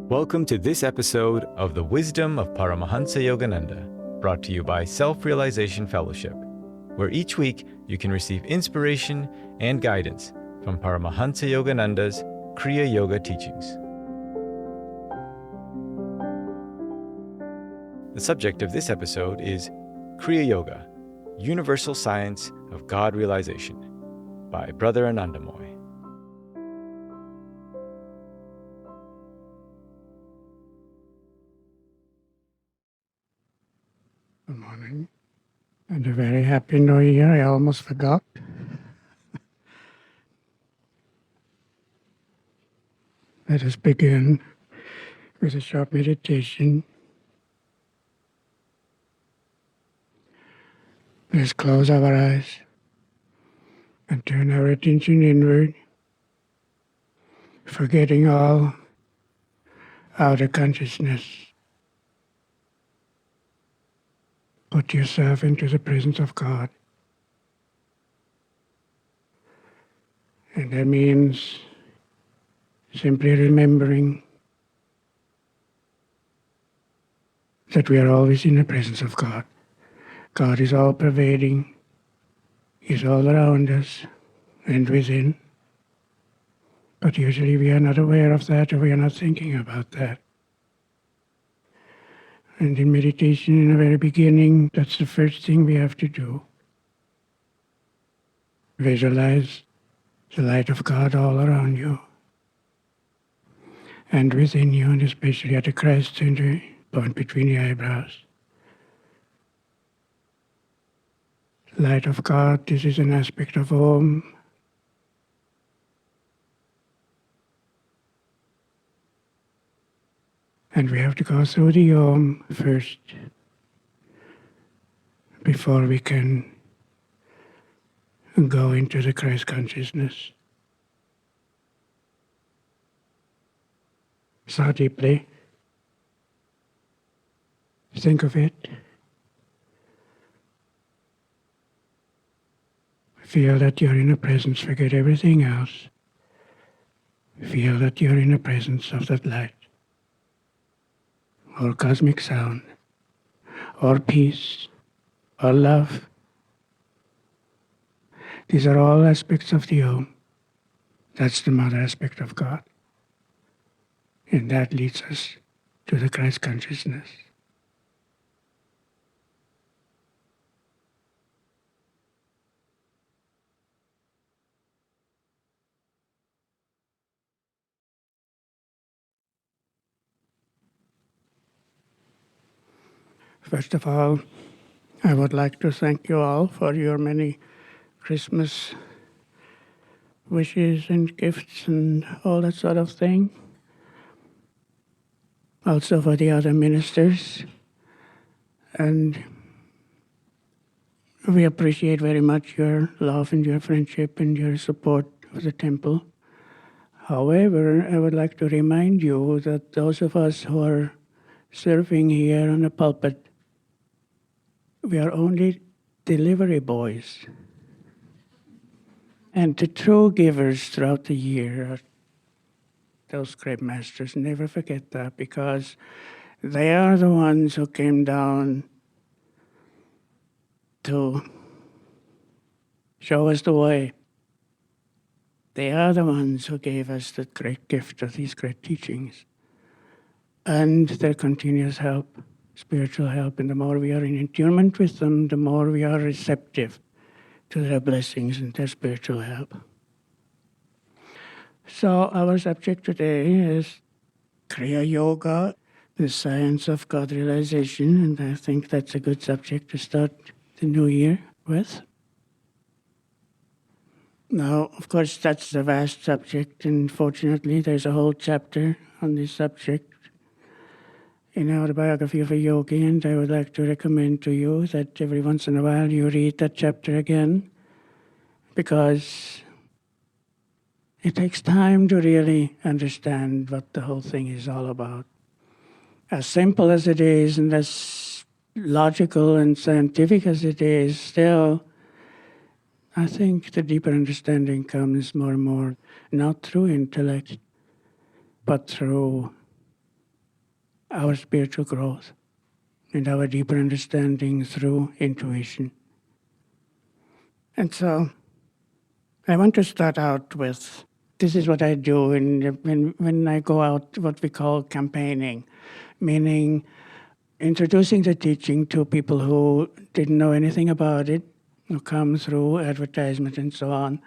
Welcome to this episode of The Wisdom of Paramahansa Yogananda, brought to you by Self-Realization Fellowship, where each week you can receive inspiration and guidance from Paramahansa Yogananda's Kriya Yoga teachings. The subject of this episode is Kriya Yoga, Universal Science of God Realization, by Brother Anandamoy. Good morning, and a very happy New Year. I almost forgot. Let us begin with a short meditation. Let's close our eyes and turn our attention inward, forgetting all outer consciousness. Put yourself into the presence of God. And that means simply remembering that we are always in the presence of God. God is all-pervading. He's all around us and within. But usually we are not aware of that, or we are not thinking about that. And in meditation, in the very beginning, that's the first thing we have to do. Visualize the light of God all around you and within you, and especially at the Christ center, point between the eyebrows. Light of God, this is an aspect of Om. And we have to go through the Om first before we can go into the Christ consciousness. So deeply. Think of it. Feel that you're in the presence, forget everything else. Feel that you're in the presence of that light, or cosmic sound, or peace, or love. These are all aspects of the Om. That's the mother aspect of God. And that leads us to the Christ consciousness. First of all, I would like to thank you all for your many Christmas wishes and gifts and all that sort of thing. Also for the other ministers. And we appreciate very much your love and your friendship and your support of the temple. However, I would like to remind you that those of us who are serving here on the pulpit, we are only delivery boys. And the true givers throughout the year are those great masters. Never forget that, because they are the ones who came down to show us the way. They are the ones who gave us the great gift of these great teachings. And their continuous help, spiritual help, and the more we are in attunement with them, the more we are receptive to their blessings and their spiritual help. So our subject today is Kriya Yoga, the science of God realization, and I think that's a good subject to start the new year with. Now, of course, that's a vast subject, and fortunately there's a whole chapter on this subject in our biography of a yogi, and I would like to recommend to you that every once in a while you read that chapter again, because it takes time to really understand what the whole thing is all about. As simple as it is, and as logical and scientific as it is, still, I think the deeper understanding comes more and more, not through intellect, but through our spiritual growth and our deeper understanding through intuition. And so I want to start out with, this is what I do when I go out, what we call campaigning, meaning introducing the teaching to people who didn't know anything about it, who come through advertisement and so on.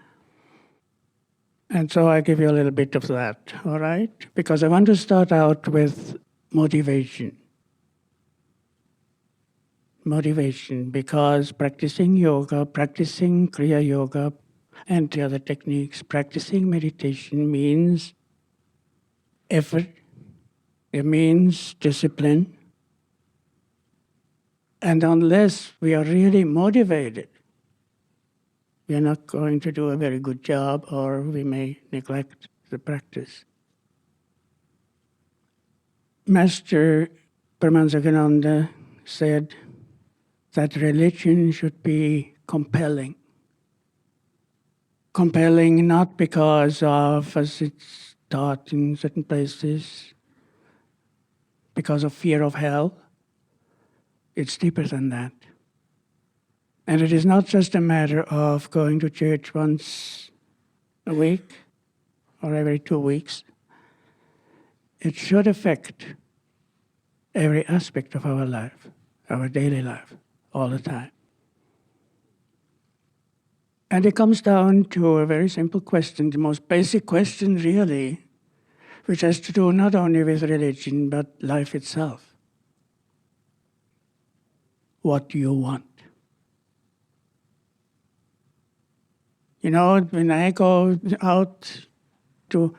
And so I give you a little bit of that, all right? Because I want to start out with motivation. Motivation, because practicing yoga, practicing Kriya Yoga, and the other techniques, practicing meditation means effort, it means discipline. And unless we are really motivated, we are not going to do a very good job, or we may neglect the practice. Master Paramahansa Yogananda said that religion should be compelling. Compelling not because of, as it's taught in certain places, because of fear of hell. It's deeper than that. And it is not just a matter of going to church once a week or every 2 weeks. It should affect every aspect of our life, our daily life, all the time. And it comes down to a very simple question, the most basic question really, which has to do not only with religion, but life itself. What do you want? You know, when I go out to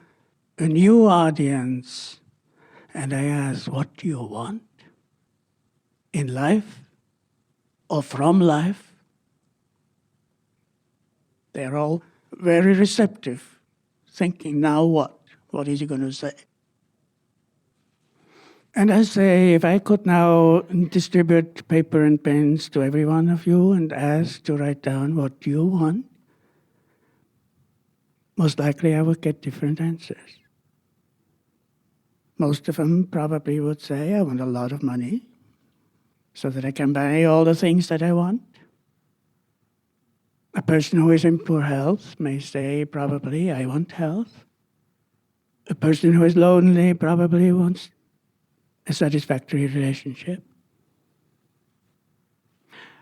a new audience and I ask, what do you want in life or from life? They're all very receptive, thinking, now what? What is he going to say? And I say, if I could now distribute paper and pens to every one of you and ask to write down what do you want, most likely I would get different answers. Most of them probably would say, I want a lot of money so that I can buy all the things that I want. A person who is in poor health may say, probably, I want health. A person who is lonely probably wants a satisfactory relationship.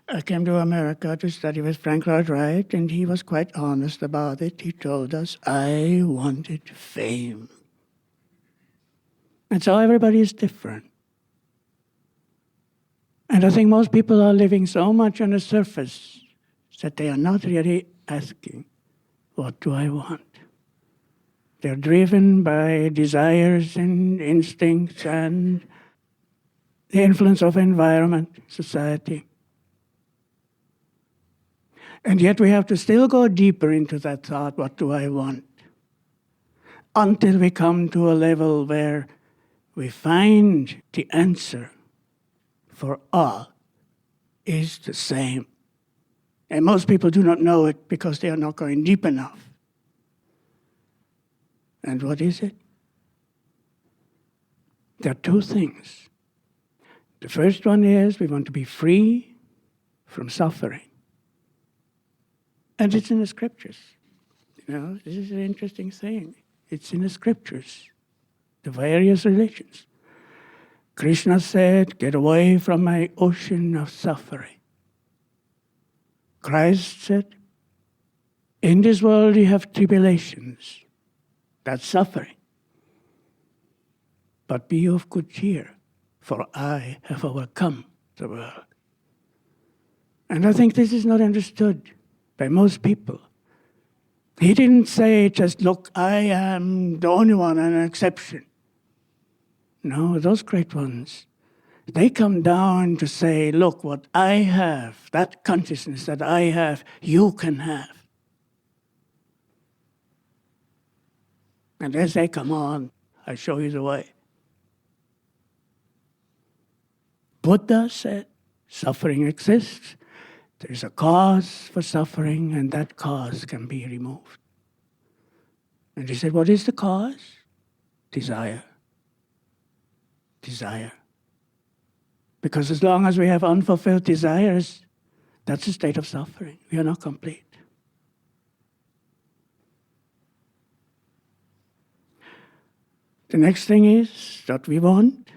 I came to America to study with Frank Lloyd Wright, and he was quite honest about it. He told us, I wanted fame. And so everybody is different. And I think most people are living so much on the surface that they are not really asking, what do I want? They're driven by desires and instincts and the influence of environment, society. And yet we have to still go deeper into that thought, what do I want? Until we come to a level where we find the answer for all is the same. And most people do not know it because they are not going deep enough. And what is it? There are two things. The first one is we want to be free from suffering. And it's in the scriptures. You know, this is an interesting thing. It's in the scriptures, the various religions. Krishna said, get away from my ocean of suffering. Christ said, in this world you have tribulations. That's suffering. But be of good cheer, for I have overcome the world. And I think this is not understood by most people. He didn't say just, look, I am the only one and an exception. No, those great ones, they come down to say, look, what I have, that consciousness that I have, you can have. And they say, come on, I'll show you the way. Buddha said, suffering exists. There's a cause for suffering, and that cause can be removed. And he said, what is the cause? Desire. desire. Because as long as we have unfulfilled desires, that's a state of suffering. We are not complete. The next thing is that we want.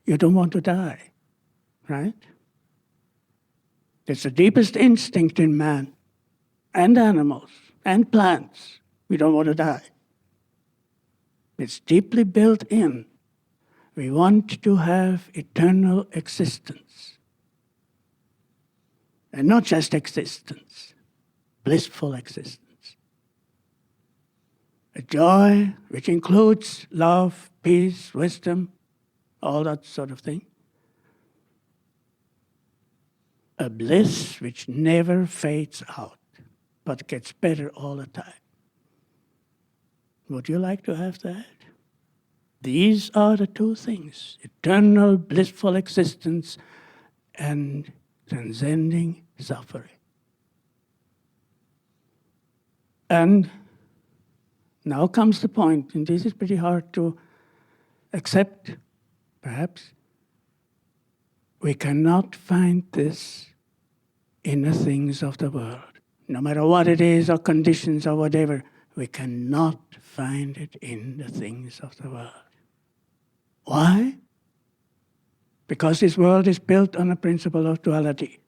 You don't want to die, right? It's the deepest instinct in man and animals and plants. We don't want to die. It's deeply built in. We want to have eternal existence. And not just existence, blissful existence. A joy which includes love, peace, wisdom, all that sort of thing. A bliss which never fades out, but gets better all the time. Would you like to have that? These are the two things: eternal blissful existence and transcending suffering. And now comes the point, and this is pretty hard to accept, perhaps. We cannot find this in the things of the world. No matter what it is, or conditions, or whatever, we cannot find it in the things of the world. Why? Because this world is built on a principle of duality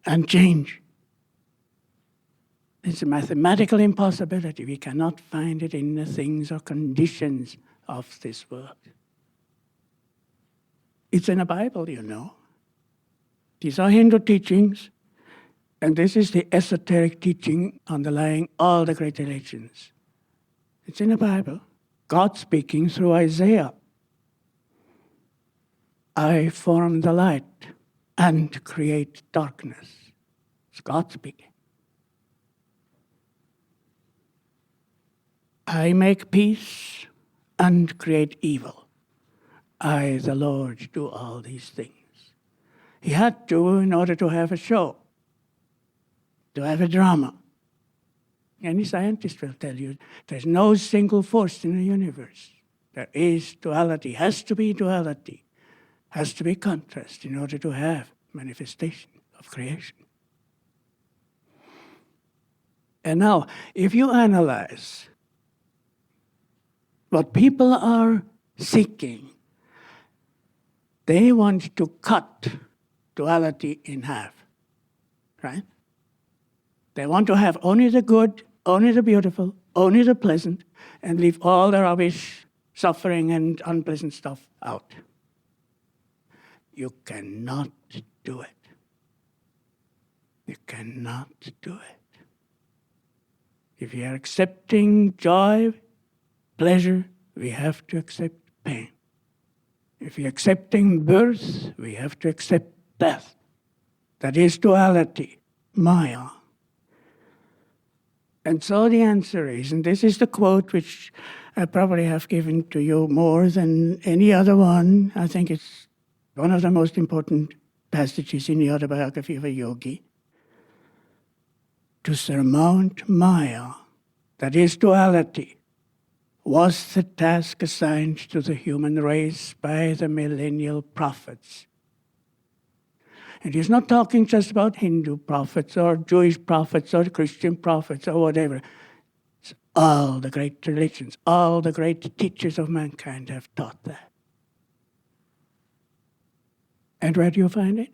and change. It's a mathematical impossibility. We cannot find it in the things or conditions of this world. It's in the Bible, you know. These are Hindu teachings, and this is the esoteric teaching underlying all the great religions. It's in the Bible. God speaking through Isaiah. I form the light and create darkness. It's God speaking. I make peace and create evil. I, the Lord, do all these things. He had to in order to have a show, to have a drama. Any scientist will tell you there's no single force in the universe. There is duality, has to be duality, has to be contrast in order to have manifestation of creation. And now, if you analyze what people are seeking, they want to cut duality in half, right? They want to have only the good, only the beautiful, only the pleasant, and leave all the rubbish, suffering, and unpleasant stuff out. You cannot do it. You cannot do it. If you are accepting joy, pleasure, we have to accept pain. If you're accepting birth, we have to accept death. That is duality, Maya. And so the answer is, and this is the quote which I probably have given to you more than any other one. I think it's one of the most important passages in the autobiography of a yogi. To surmount Maya, that is duality, was the task assigned to the human race by the millennial prophets. And he's not talking just about Hindu prophets or Jewish prophets or Christian prophets or whatever. It's all the great religions, all the great teachers of mankind have taught that. And where do you find it?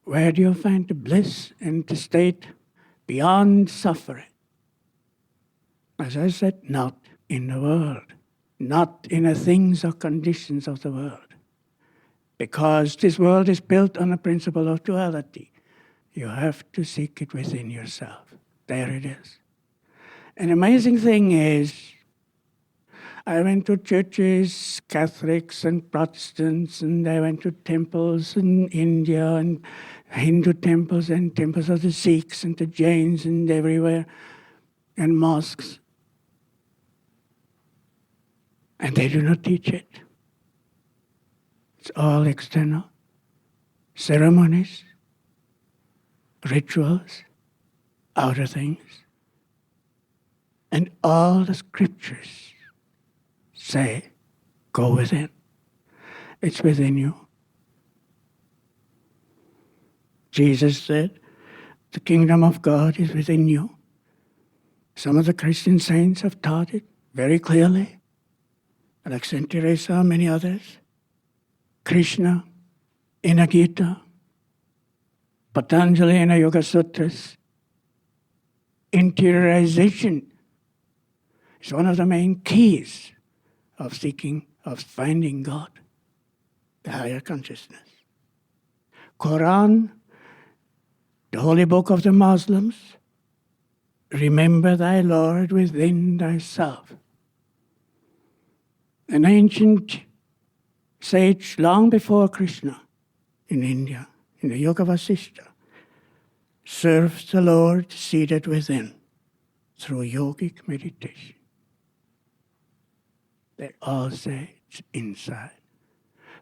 Where do you find the bliss and the state beyond suffering? As I said, not in the world, not in the things or conditions of the world. Because this world is built on a principle of duality. You have to seek it within yourself. There it is. An amazing thing is, I went to churches, Catholics and Protestants, and I went to temples in India, and Hindu temples, and temples of the Sikhs and the Jains and everywhere, and mosques. And they do not teach it. It's all external. Ceremonies, rituals, outer things. And all the scriptures say, go within. It's within you. Jesus said, the kingdom of God is within you. Some of the Christian saints have taught it very clearly. Like Saint Teresa and many others. Krishna, in a Gita, Patanjali in a Yoga Sutras. Internalization is one of the main keys of finding God, the higher consciousness. Quran, the holy book of the Muslims, remember thy Lord within thyself. An ancient sage long before Krishna in India, in the Yoga Vasishtha, serves the Lord seated within through yogic meditation. They all say it's inside.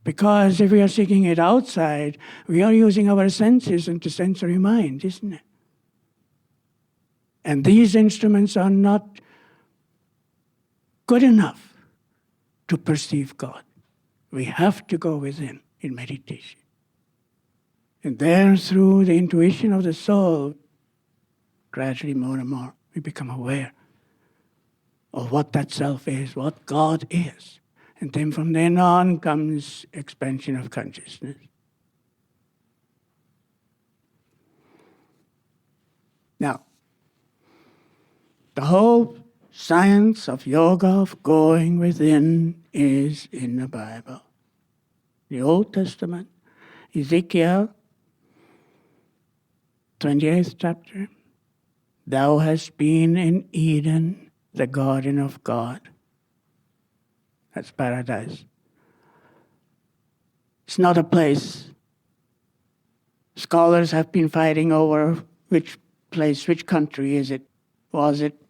Because if we are seeking it outside, we are using our senses and the sensory mind, isn't it? And these instruments are not good enough to perceive God. We have to go within in meditation. And there, through the intuition of the soul, gradually more and more, we become aware of what that self is, what God is. And then from then on comes expansion of consciousness. Now, the whole science of yoga, of going within, is in the Bible. The Old Testament, Ezekiel, 28th chapter. Thou hast been in Eden, the garden of God. That's paradise. It's not a place. Scholars have been fighting over which place, which country is it, was it.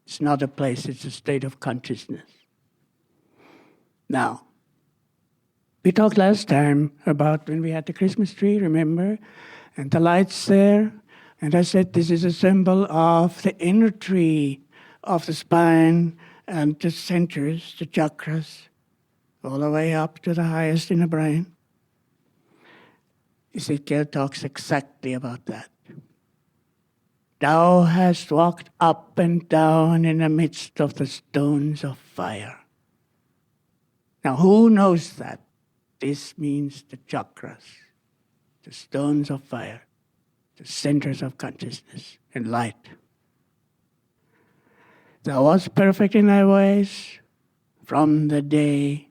It's not a place, it's a state of consciousness. Now, we talked last time about when we had the Christmas tree, remember? And the lights there. And I said this is a symbol of the inner tree of the spine and the centers, the chakras, all the way up to the highest in the brain. Ezekiel talks exactly about that. Thou hast walked up and down in the midst of the stones of fire. Now, who knows that? This means the chakras, the stones of fire, the centers of consciousness and light. Thou wast perfect in thy ways from the day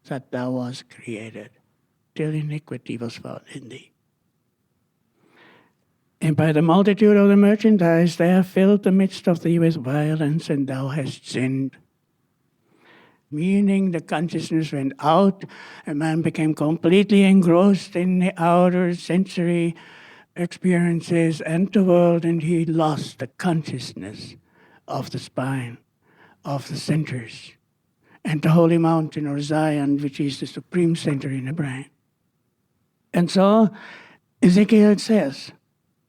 that thou wast created, till iniquity was found in thee. And by the multitude of the merchandise they have filled the midst of thee with violence, and thou hast sinned. Meaning the consciousness went out, and man became completely engrossed in the outer sensory experiences and the world, and he lost the consciousness of the spine, of the centers, and the holy mountain or Zion, which is the supreme center in the brain. And so Ezekiel says,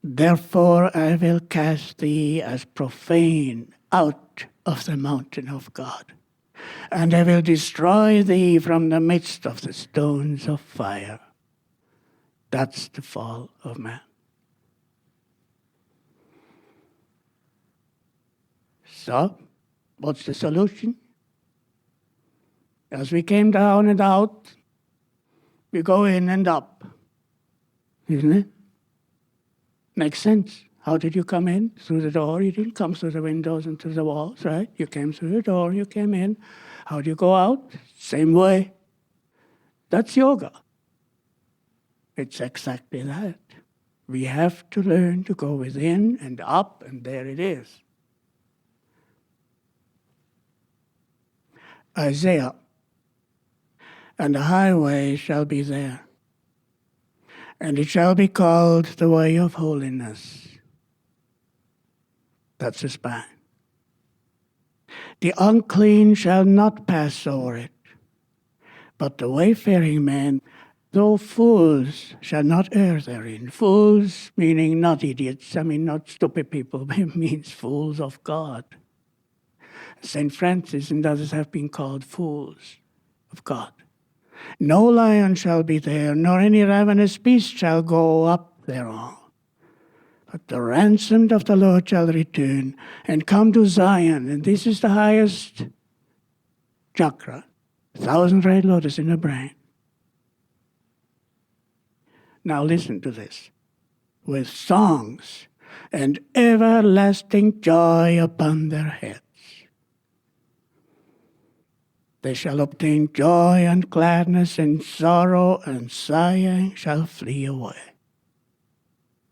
therefore I will cast thee as profane out of the mountain of God, and I will destroy thee from the midst of the stones of fire. That's the fall of man. So, what's the solution? As we came down and out, we go in and up. Isn't it? Makes sense. How did you come in? Through the door. You didn't come through the windows and through the walls, right? You came through the door, you came in. How do you go out? Same way. That's yoga. It's exactly that. We have to learn to go within and up, and there it is. Isaiah, and the highway shall be there, and it shall be called the way of holiness. That's the spine. The unclean shall not pass over it, but the wayfaring man, though fools, shall not err therein. Fools meaning not idiots, not stupid people, but it means fools of God. St. Francis and others have been called fools of God. No lion shall be there, nor any ravenous beast shall go up thereon. But the ransomed of the Lord shall return and come to Zion. And this is the highest chakra, 1,000 red lotus in the brain. Now listen to this. With songs and everlasting joy upon their heads. They shall obtain joy and gladness, and sorrow and sighing shall flee away.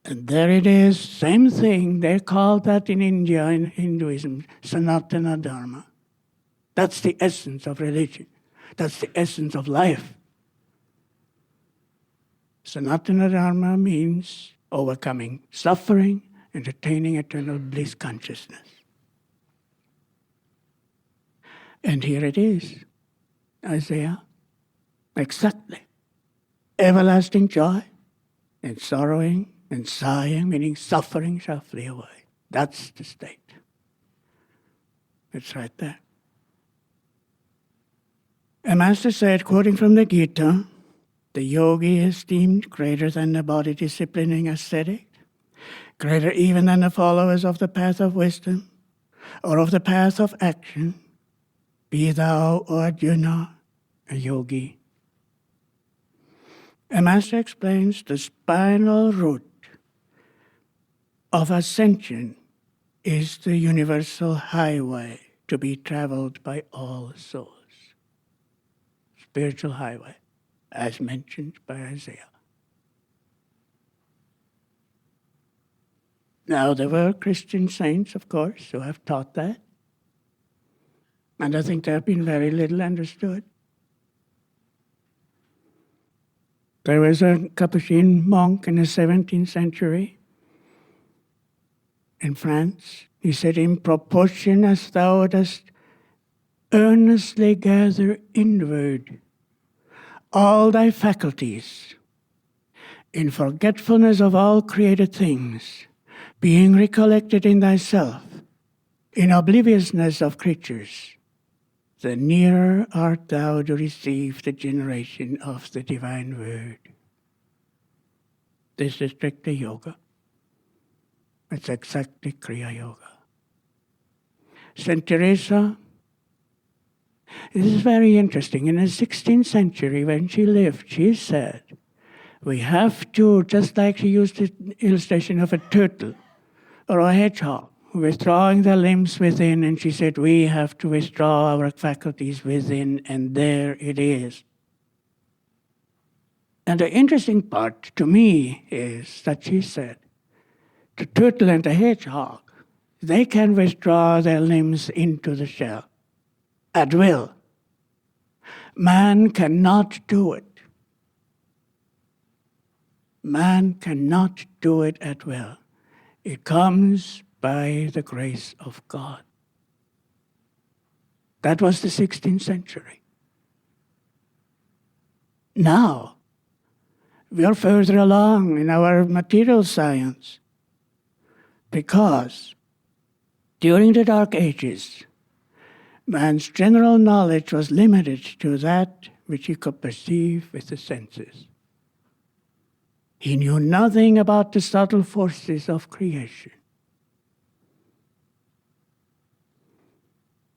And there it is, same thing. They call that in India, in Hinduism, Sanatana Dharma. That's the essence of religion. That's the essence of life. Sanatana Dharma means overcoming suffering and attaining eternal bliss consciousness. And here it is, Isaiah, exactly. Everlasting joy and sorrowing and sighing, meaning suffering, shall flee away. That's the state. It's right there. A master said, quoting from the Gita, the yogi is deemed greater than the body disciplining ascetic, greater even than the followers of the path of wisdom or of the path of action. Be thou, O Arjuna, a yogi. A master explains the spinal root of ascension is the universal highway to be traveled by all souls. Spiritual highway, as mentioned by Isaiah. Now, there were Christian saints, of course, who have taught that. And I think they have been very little understood. There was a Capuchin monk in the 17th century in France. He said, in proportion as thou dost earnestly gather inward all thy faculties, in forgetfulness of all created things, being recollected in thyself, in obliviousness of creatures, the nearer art thou to receive the generation of the divine word. This is strictly yoga. It's exactly Kriya Yoga. St. Teresa, this is very interesting. In the 16th century, when she lived, she said, we have to, just like she used the illustration of a turtle or a hedgehog, withdrawing the limbs within, and she said, we have to withdraw our faculties within, and there it is. And the interesting part to me is that she said, the turtle and the hedgehog, they can withdraw their limbs into the shell at will. Man cannot do it. Man cannot do it at will. It comes by the grace of God. That was the 16th century. Now, we are further along in our material science because during the Dark Ages, man's general knowledge was limited to that which he could perceive with the senses. He knew nothing about the subtle forces of creation.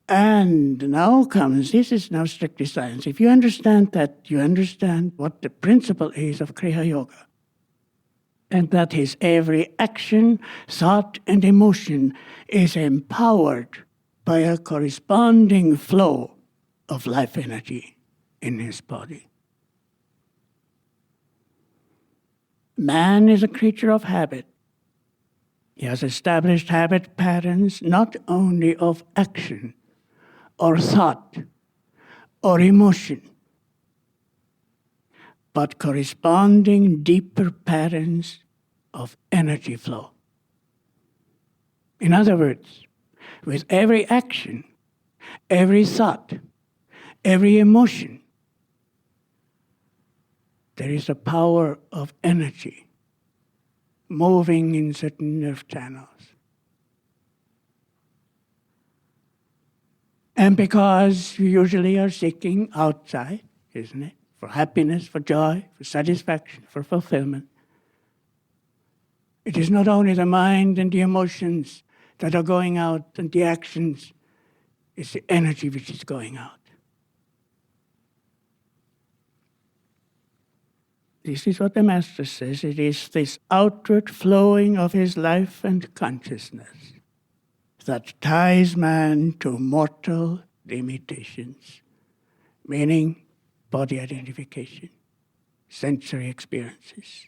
And now comes, this is now strictly science. If you understand that, you understand what the principle is of Kriya Yoga. And that is every action, thought, and emotion is empowered by a corresponding flow of life energy in his body. Man is a creature of habit. He has established habit patterns not only of action, or thought, or emotion, but corresponding deeper patterns of energy flow. In other words, with every action, every thought, every emotion, there is a power of energy moving in certain nerve channels. And because we usually are seeking outside, isn't it? For happiness, for joy, for satisfaction, for fulfillment. It is not only the mind and the emotions that are going out and the actions, it's the energy which is going out. This is what the Master says. It is this outward flowing of his life and consciousness that ties man to mortal limitations, meaning body identification, sensory experiences,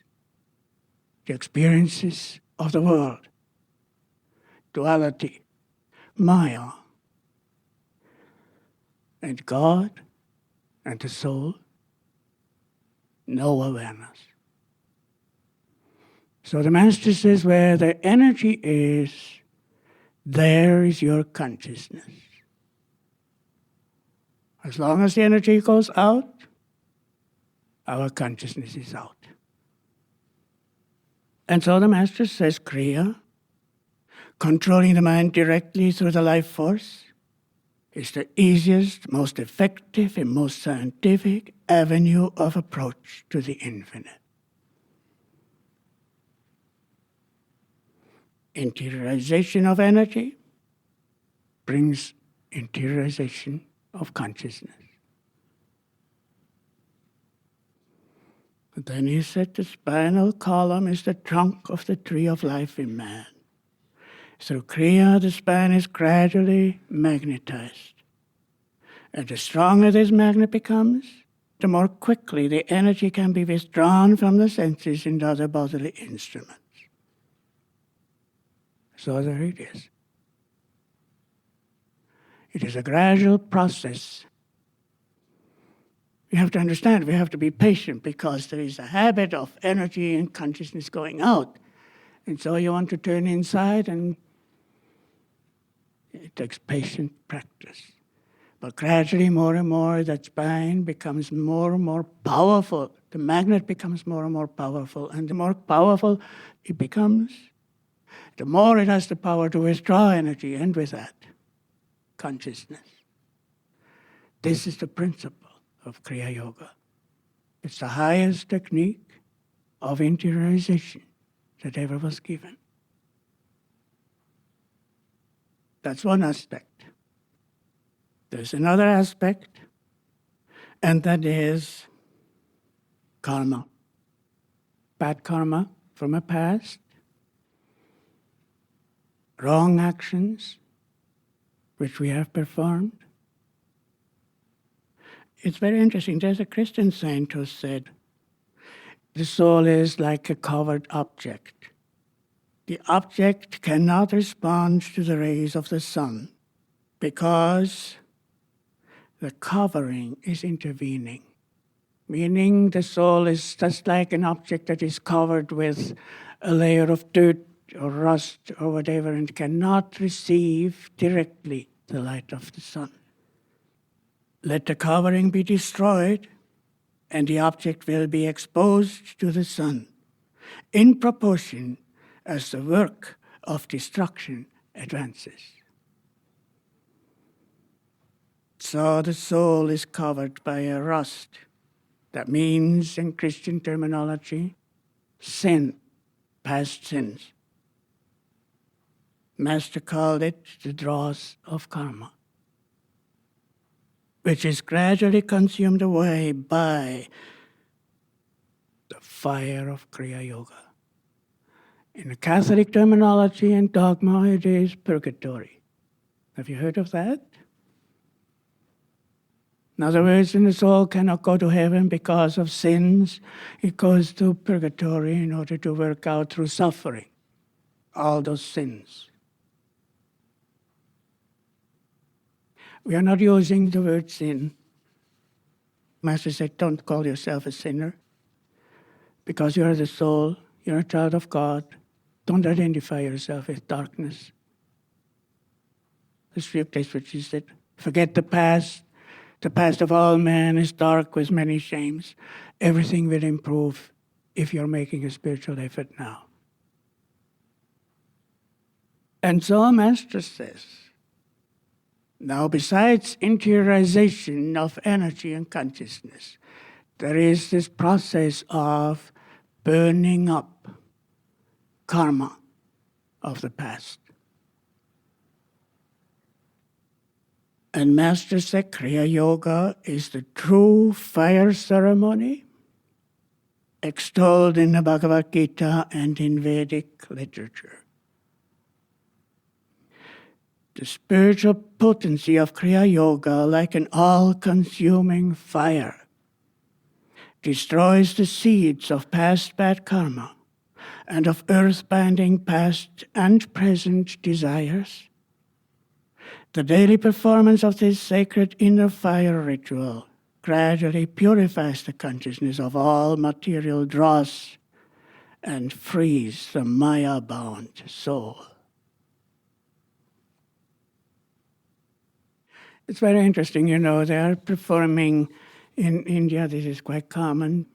the experiences of the world, duality, Maya, and God and the soul, no awareness. So the Master says, where the energy is, there is your consciousness. As long as the energy goes out, our consciousness is out. And so the Master says, Kriya, controlling the mind directly through the life force, is the easiest, most effective, and most scientific avenue of approach to the infinite. Interiorization of energy brings interiorization of consciousness. But then he said the spinal column is the trunk of the tree of life in man. Through Kriya, the spine is gradually magnetized. And the stronger this magnet becomes, the more quickly the energy can be withdrawn from the senses and other bodily instruments. So there it is. It is a gradual process. We have to understand, we have to be patient because there is a habit of energy and consciousness going out. And so you want to turn inside, and it takes patient practice. But gradually, more and more, that spine becomes more and more powerful. The magnet becomes more and more powerful. And the more powerful it becomes, the more it has the power to withdraw energy, and with that, consciousness. This is the principle of Kriya Yoga. It's the highest technique of interiorization that ever was given. That's one aspect. There's another aspect, and that is karma. Bad karma from a past, wrong actions which we have performed. It's very interesting. There's a Christian saint who said, the soul is like a covered object. The object cannot respond to the rays of the sun because the covering is intervening. Meaning the soul is just like an object that is covered with a layer of dirt or rust or whatever and cannot receive directly the light of the sun. Let the covering be destroyed, and the object will be exposed to the sun in proportion as the work of destruction advances. So the soul is covered by a rust. That means, in Christian terminology, sin, past sins. Master called it the dross of karma, which is gradually consumed away by the fire of Kriya Yoga. In the Catholic terminology and dogma, it is purgatory. Have you heard of that? In other words, the soul cannot go to heaven because of sins. It goes to purgatory in order to work out through suffering all those sins. We are not using the word sin. Master said, don't call yourself a sinner because you are the soul, you're a child of God. Don't identify yourself with darkness. There's a place which he said, forget the past. The past of all men is dark with many shames. Everything will improve if you're making a spiritual effort now. And so Master says, Now, besides interiorization of energy and consciousness, there is this process of burning up karma of the past. And Master said Kriya Yoga is the true fire ceremony extolled in the Bhagavad Gita and in Vedic literature. The spiritual potency of Kriya Yoga, like an all-consuming fire, destroys the seeds of past bad karma and of earth-binding past and present desires. The daily performance of this sacred inner fire ritual gradually purifies the consciousness of all material dross and frees the Maya-bound soul. It's very interesting, they are performing in India, this is quite common.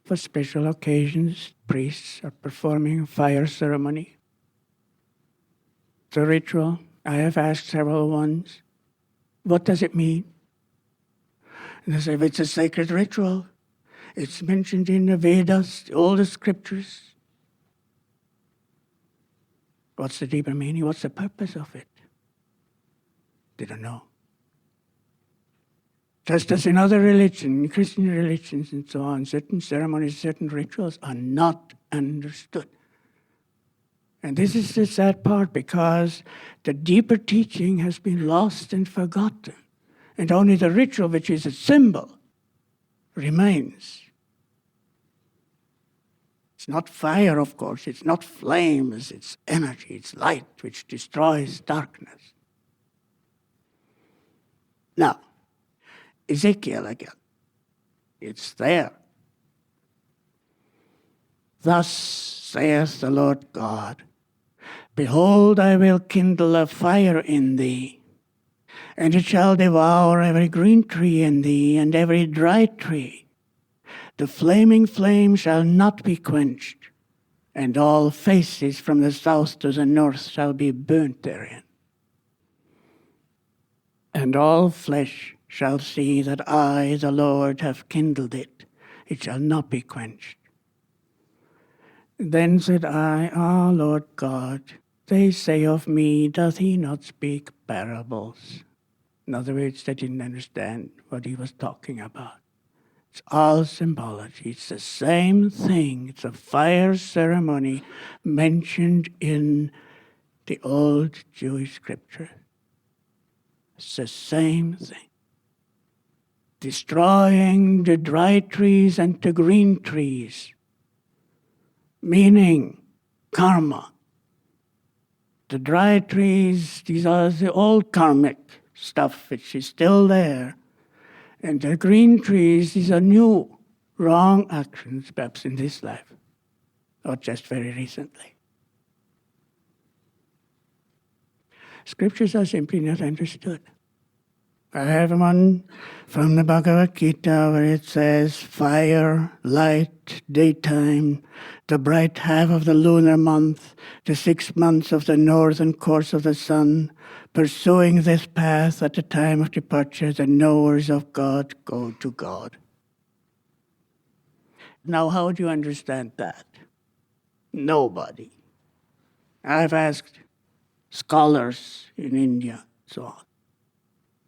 For special occasions, priests are performing fire ceremony. It's a ritual. I have asked several ones, what does it mean? And they say, it's a sacred ritual. It's mentioned in the Vedas, all the scriptures. What's the deeper meaning? What's the purpose of it? They don't know. Just as in other religions, Christian religions and so on, certain ceremonies, certain rituals are not understood. And this is the sad part, because the deeper teaching has been lost and forgotten. And only the ritual, which is a symbol, remains. It's not fire, of course. It's not flames. It's energy. It's light, which destroys darkness. Now, Ezekiel again. It's there. Thus saith the Lord God, behold, I will kindle a fire in thee, and it shall devour every green tree in thee, and every dry tree. The flaming flame shall not be quenched, and all faces from the south to the north shall be burnt therein. And all flesh shall see that I, the Lord, have kindled it. It shall not be quenched. Then said I, Ah, Lord God, they say of me, doth he not speak parables? In other words, they didn't understand what he was talking about. It's all symbology. It's the same thing. It's a fire ceremony mentioned in the old Jewish scripture. It's the same thing. Destroying the dry trees and the green trees, meaning karma. The dry trees, these are the old karmic stuff which is still there. And the green trees, these are new, wrong actions, perhaps in this life, or just very recently. Scriptures are simply not understood. I have one from the Bhagavad Gita where it says, fire, light, daytime, the bright half of the lunar month, the 6 months of the northern course of the sun, pursuing this path at the time of departure, the knowers of God go to God. Now, how do you understand that? Nobody. I've asked scholars in India, so on.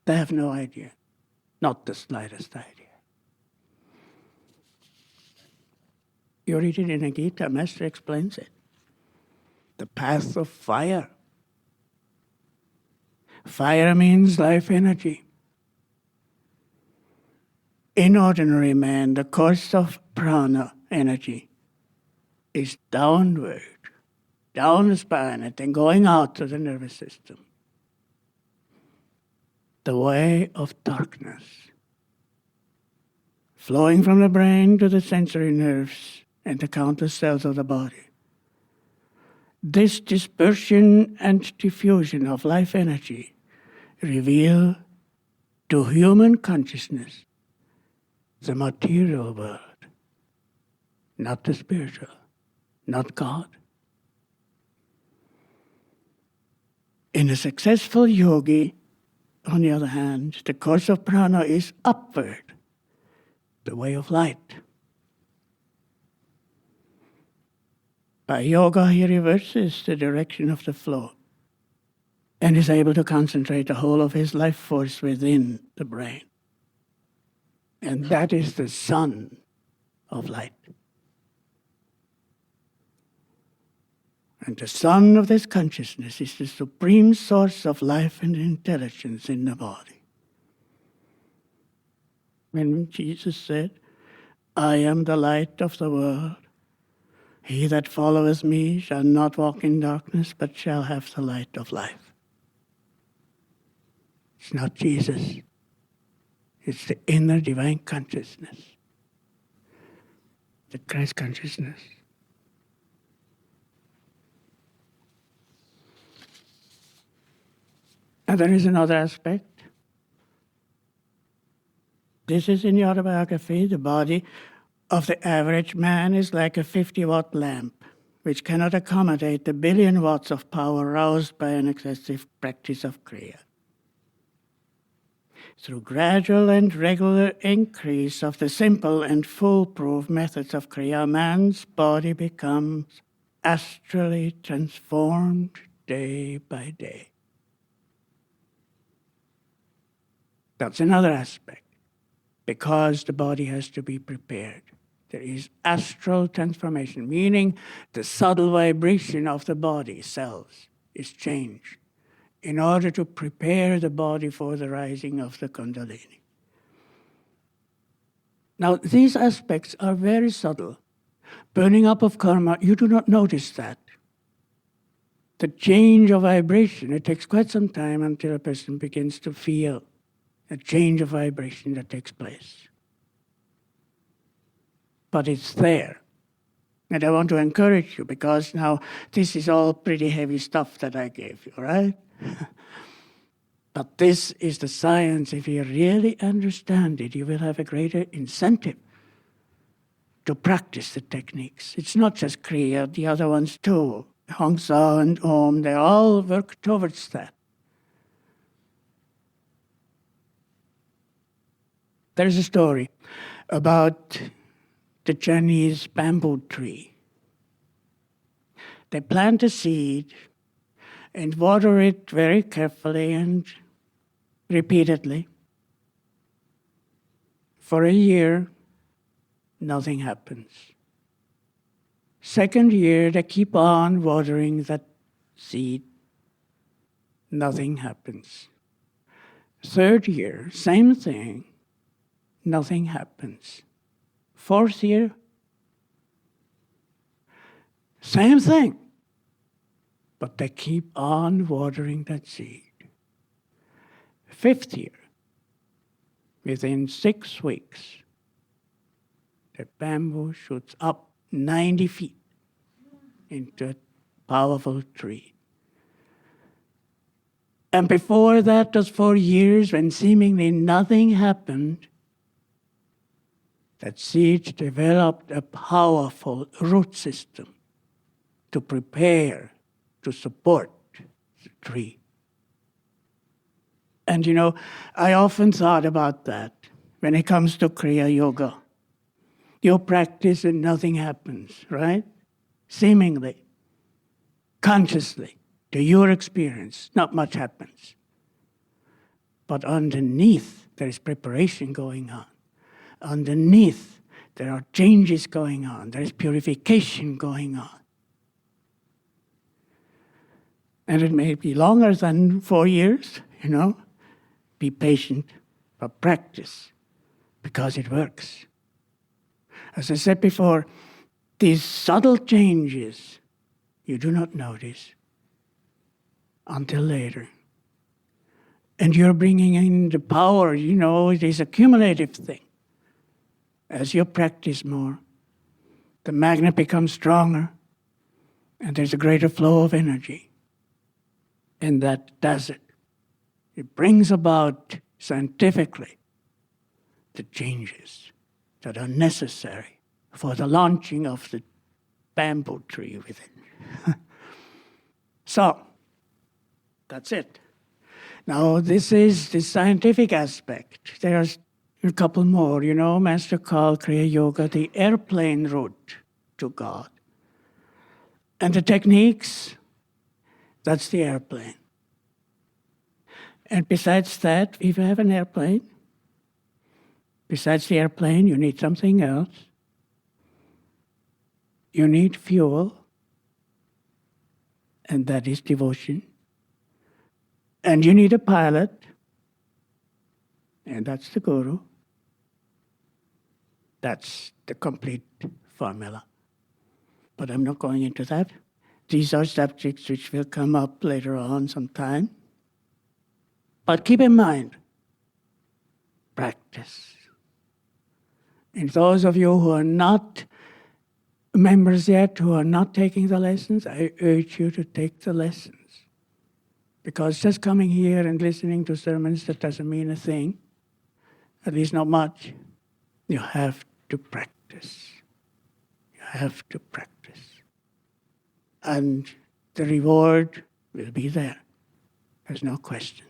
They have no idea, not the slightest idea. You read it in the Gita, Master explains it. The path of fire. Fire means life energy. In ordinary man, the course of prana energy is downward, down the spine, and then going out to the nervous system. The way of darkness, flowing from the brain to the sensory nerves and the countless cells of the body. This dispersion and diffusion of life energy reveal to human consciousness the material world, not the spiritual, not God. In a successful yogi, on the other hand, the course of prana is upward, the way of light. By yoga, he reverses the direction of the flow and is able to concentrate the whole of his life force within the brain. And that is the sun of light. And the sun of this consciousness is the supreme source of life and intelligence in the body. When Jesus said, "I am the light of the world, he that followeth me shall not walk in darkness, but shall have the light of life." It's not Jesus. It's the inner divine consciousness, the Christ consciousness. And there is another aspect. This is in the autobiography. The body of the average man is like a 50-watt lamp, which cannot accommodate the billion watts of power roused by an excessive practice of Kriya. Through gradual and regular increase of the simple and foolproof methods of Kriya, man's body becomes astrally transformed day by day. That's another aspect, because the body has to be prepared. There is astral transformation, meaning the subtle vibration of the body cells is changed in order to prepare the body for the rising of the Kundalini. Now, these aspects are very subtle. Burning up of karma, you do not notice that. The change of vibration, it takes quite some time until a person begins to feel a change of vibration that takes place. But it's there. And I want to encourage you, because now this is all pretty heavy stuff that I gave you, right? But this is the science. If you really understand it, you will have a greater incentive to practice the techniques. It's not just Kriya, the other ones too. Hongsa and Om, they all work towards that. There's a story about the Chinese bamboo tree. They plant a seed and water it very carefully and repeatedly. For a year, nothing happens. Second year, they keep on watering that seed. Nothing happens. Third year, same thing. Nothing happens. Fourth year, same thing. But they keep on watering that seed. Fifth year, within 6 weeks, the bamboo shoots up 90 feet into a powerful tree. And before that, those 4 years when seemingly nothing happened, that seed developed a powerful root system to prepare, to support the tree. And you know, I often thought about that when it comes to Kriya Yoga. You practice and nothing happens, right? Seemingly, consciously, to your experience, not much happens. But underneath, there is preparation going on. Underneath, there are changes going on. There is purification going on. And it may be longer than 4 years, you know. Be patient, but practice, because it works. As I said before, these subtle changes you do not notice until later. And you're bringing in the power, you know, it is a cumulative thing. As you practice more, the magnet becomes stronger, and there's a greater flow of energy. And that does it. It brings about scientifically the changes that are necessary for the launching of the bamboo tree within. So, That's it. Now, this is the scientific aspect. There's a couple more. Master called Kriya Yoga the airplane route to God. And the techniques, that's the airplane. And besides that, if you have an airplane, besides the airplane, you need something else. You need fuel, and that is devotion. And you need a pilot, and that's the guru. That's the complete formula. But I'm not going into that. These are subjects which will come up later on sometime. But keep in mind, practice. And those of you who are not members yet, who are not taking the lessons, I urge you to take the lessons. Because just coming here and listening to sermons, that doesn't mean a thing, at least not much. You have to practice. You have to practice. And the reward will be there. There's no question.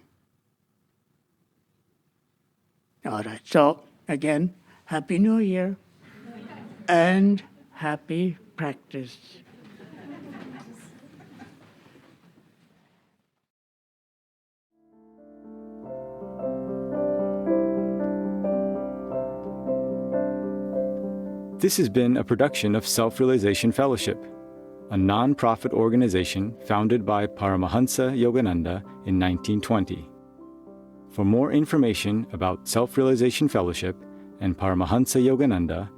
All right, so again, Happy New Year and happy practice. This has been a production of Self-Realization Fellowship, a non-profit organization founded by Paramahansa Yogananda in 1920. For more information about Self-Realization Fellowship and Paramahansa Yogananda,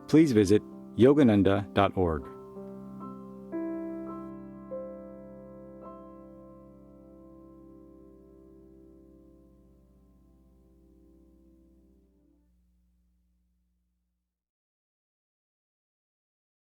please visit yogananda.org.